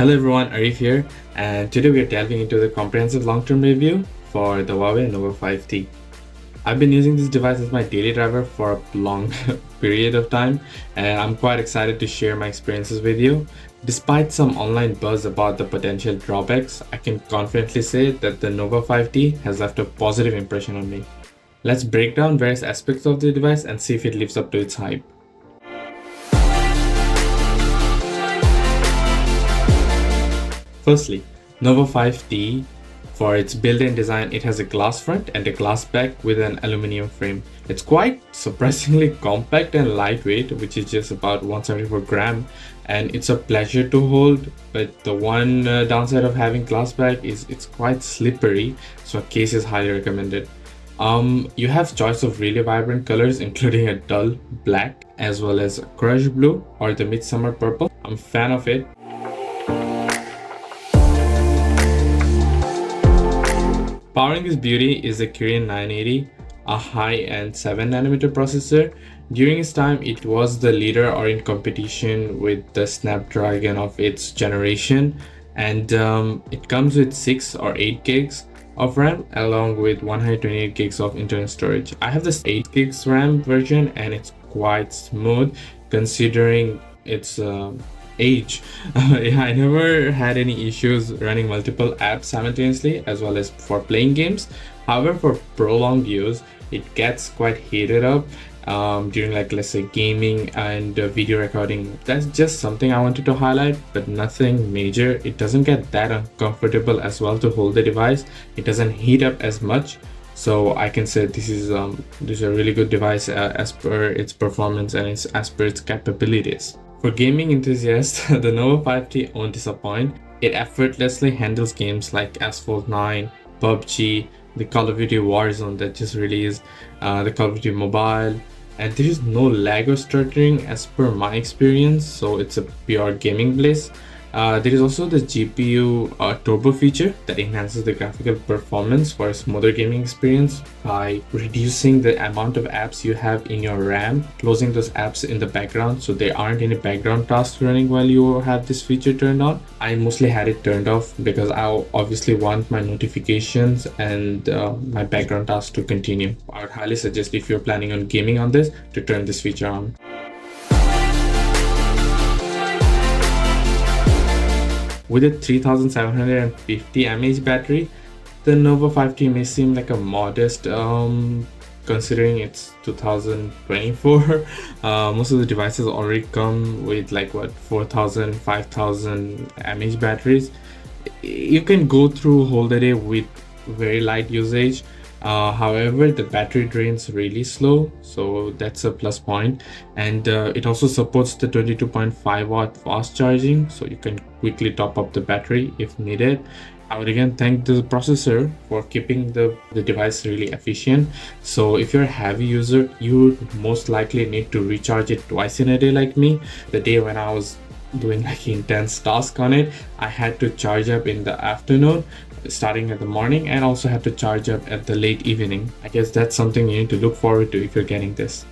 Hello everyone, Arif here, and today we are delving into the comprehensive long-term review for the Huawei Nova 5T. I've been using this device as my daily driver for a long period of time, and I'm quite excited to share my experiences with you. Despite some online buzz about the potential drawbacks, I can confidently say that the Nova 5T has left a positive impression on me. Let's break down various aspects of the device and see if it lives up to its hype. Firstly, Nova 5T, for its built-in design, it has a glass front and a glass back with an aluminum frame. It's quite surprisingly compact and lightweight, which is just about 174 grams, and it's a pleasure to hold. But the one downside of having glass back is it's quite slippery, so a case is highly recommended. You have choice of really vibrant colors, including a dull black as well as crushed blue or the midsummer purple. I'm a fan of it. Powering this beauty is the Kirin 980, a high-end 7nm processor. During its time, it was the leader or in competition with the Snapdragon of its generation, and it comes with 6 or 8 gigs of RAM along with 128 gigs of internal storage. I have this 8 gigs RAM version and it's quite smooth considering its age. Yeah, I never had any issues running multiple apps simultaneously as well as for playing games. However, for prolonged use, it gets quite heated up during, like, let's say gaming and video recording. That's just something I wanted to highlight, but nothing major. It doesn't get that uncomfortable as well to hold the device. It doesn't heat up as much, so I can say this is a really good device as per its performance and as per its capabilities. For gaming enthusiasts, the Nova 5T won't disappoint. It effortlessly handles games like Asphalt 9, PUBG, the Call of Duty Warzone that just released, the Call of Duty Mobile, and there is no lag or stuttering as per my experience, so it's a pure gaming bliss. There is also the GPU turbo feature that enhances the graphical performance for a smoother gaming experience by reducing the amount of apps you have in your RAM, closing those apps in the background so there aren't any background tasks running while you have this feature turned on. I mostly had it turned off because I obviously want my notifications and my background tasks to continue. I would highly suggest, if you're planning on gaming on this, to turn this feature on. With a 3750 mAh battery, the Nova 5T may seem like a modest considering it's 2024. Most of the devices already come with like 4000, 5000 mAh batteries. You can go through whole the day with very light usage. However, the battery drains really slow, so that's a plus point. And it also supports the 22.5 watt fast charging, so you can quickly top up the battery if needed. I would again thank the processor for keeping the device really efficient. So if you're a heavy user, you would most likely need to recharge it twice in a day like me. The day when I was doing like intense task on it, I had to charge up in the afternoon starting at the morning, and also had to charge up at the late evening. I guess that's something you need to look forward to if you're getting this.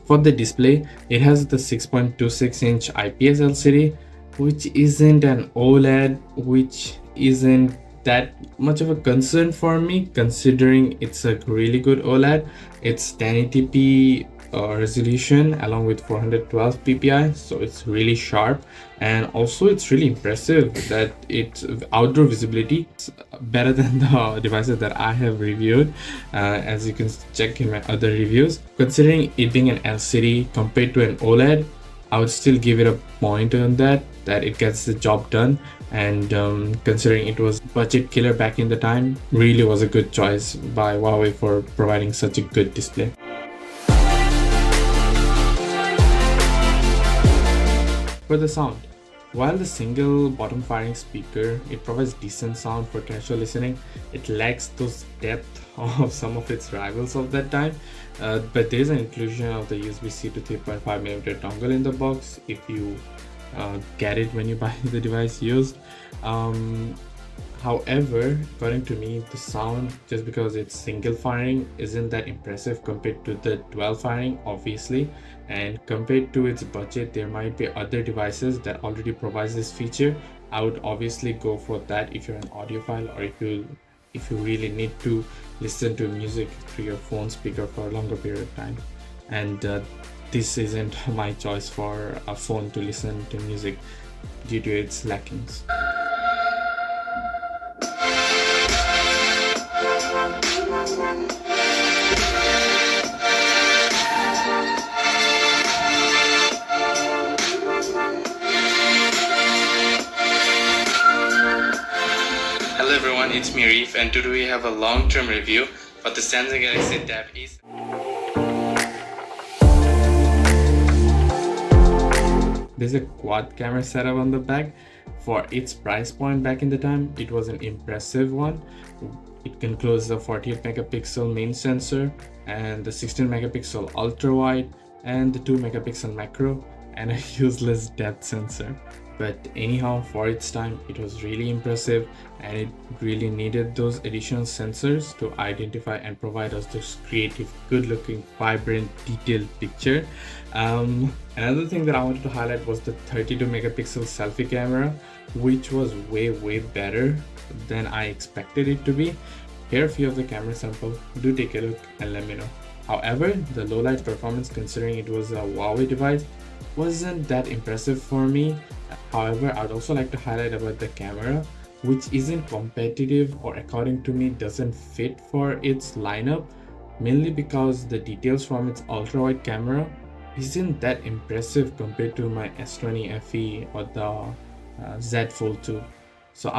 For the display, it has the 6.26 inch IPS LCD, which isn't an OLED, which isn't that much of a concern for me considering it's a really good OLED. It's 1080p resolution along with 412 ppi, so it's really sharp, and also it's really impressive that its outdoor visibility is better than the devices that I have reviewed, as you can check in my other reviews. Considering it being an LCD compared to an OLED, I would still give it a point on that it gets the job done. And considering it was budget killer back in the time, really was a good choice by Huawei for providing such a good display. For the sound, while the single bottom firing speaker, it provides decent sound for casual listening, it lacks those depth of some of its rivals of that time. But there is an inclusion of the USB-C to 3.5mm dongle in the box if you get it when you buy the device used. However, according to me, the sound, just because it's single firing, isn't that impressive compared to the dual firing, obviously. And compared to its budget, there might be other devices that already provides this feature. I would obviously go for that if you're an audiophile, or if you really need to listen to music through your phone speaker for a longer period of time. And this isn't my choice for a phone to listen to music due to its lackings. Hello everyone, it's me Arif, and today we have a long-term review for the Samsung Galaxy Tab A7. There's a quad camera setup on the back. For its price point back in the time, it was an impressive one. It includes the 48 megapixel main sensor and the 16 megapixel ultra wide and the 2 megapixel macro and a useless depth sensor. But anyhow, for its time, it was really impressive, and it really needed those additional sensors to identify and provide us this creative, good looking, vibrant, detailed picture. Another thing that I wanted to highlight was the 32 megapixel selfie camera, which was way better than I expected it to be. Here are a few of the camera samples. Do take a look and let me know. However, the low light performance, considering it was a Huawei device, wasn't that impressive for me. However, I'd also like to highlight about the camera, which isn't competitive, or according to me doesn't fit for its lineup, mainly because the details from its ultra wide camera isn't that impressive compared to my S20 FE or the Z Fold 2. So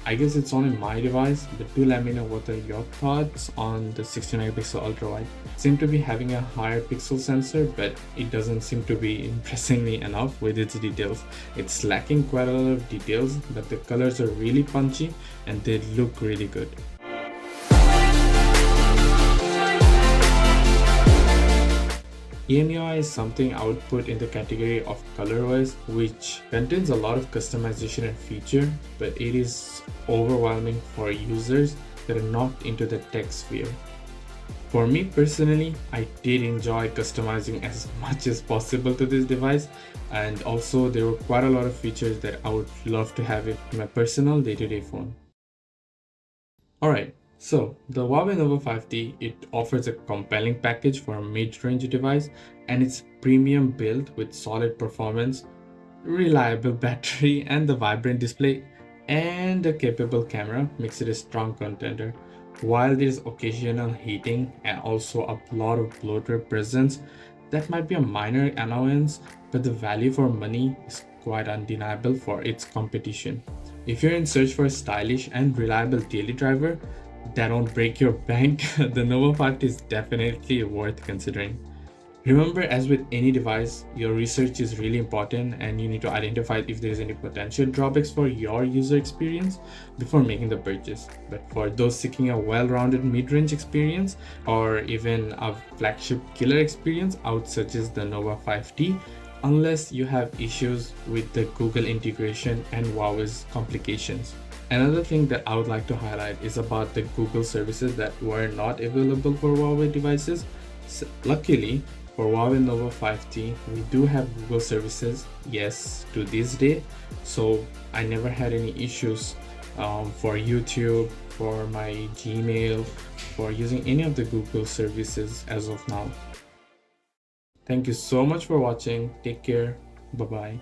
I guess it's only my device, but do let me know what are your thoughts on the 16 megapixel ultra wide. It seems to be having a higher pixel sensor, but it doesn't seem to be impressing me enough with its details. It's lacking quite a lot of details, but the colors are really punchy and they look really good. EMUI is something I would put in the category of ColorOS, which contains a lot of customization and feature, but it is overwhelming for users that are not into the tech sphere. For me personally, I did enjoy customizing as much as possible to this device, and also there were quite a lot of features that I would love to have in my personal day-to-day phone. Alright. So, the Huawei Nova 5T, it offers a compelling package for a mid-range device, and its premium build with solid performance, reliable battery, and the vibrant display and a capable camera makes it a strong contender. While there is occasional heating and also a lot of bloatware presence, that might be a minor annoyance, but the value for money is quite undeniable for its competition. If you're in search for a stylish and reliable daily driver that won't break your bank, the Nova 5 is definitely worth considering. Remember, as with any device, your research is really important, and you need to identify if there is any potential drawbacks for your user experience before making the purchase. But for those seeking a well-rounded mid-range experience or even a flagship killer experience, I would suggest the Nova 5T, unless you have issues with the Google integration and Huawei's complications. Another thing that I would like to highlight is about the Google services that were not available for Huawei devices. Luckily, for Huawei Nova 5T, we do have Google services, yes, to this day. So I never had any issues for YouTube, for my Gmail, for using any of the Google services as of now. Thank you so much for watching. Take care. Bye-bye.